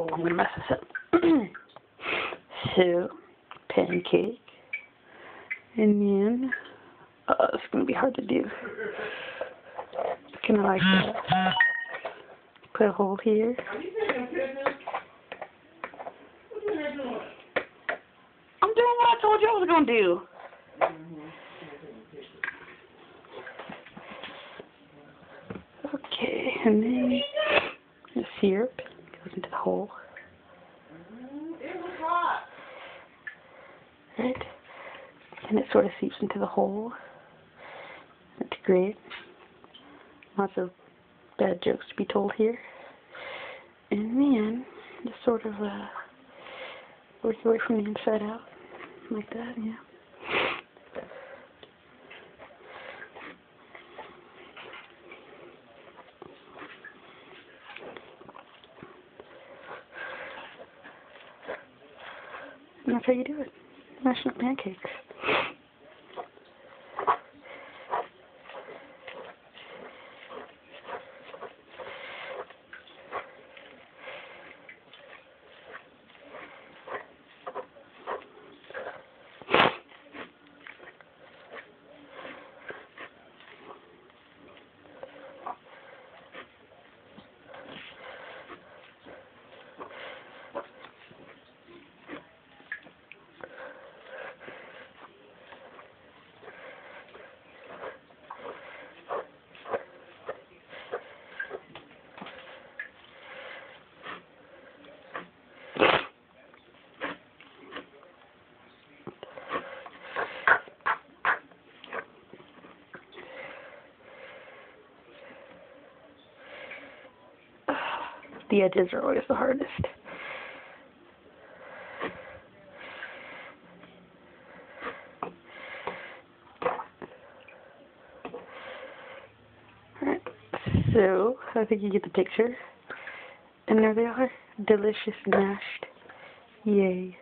Oh, I'm gonna mess this up. So, pancake, and then, it's gonna be hard to do. Kind of like that. Put a hole here. I'm doing what I told you I was gonna do. Okay, and then the syrup goes into the hole. Right? And it sort of seeps into the hole. That's great. Lots of bad jokes to be told here. And then just sort of work your way from the inside out. Like that, yeah. And that's how you do it. National pancakes. The edges are always the hardest. Alright, so I think you get the picture. And there they are. Delicious mashed. Yay.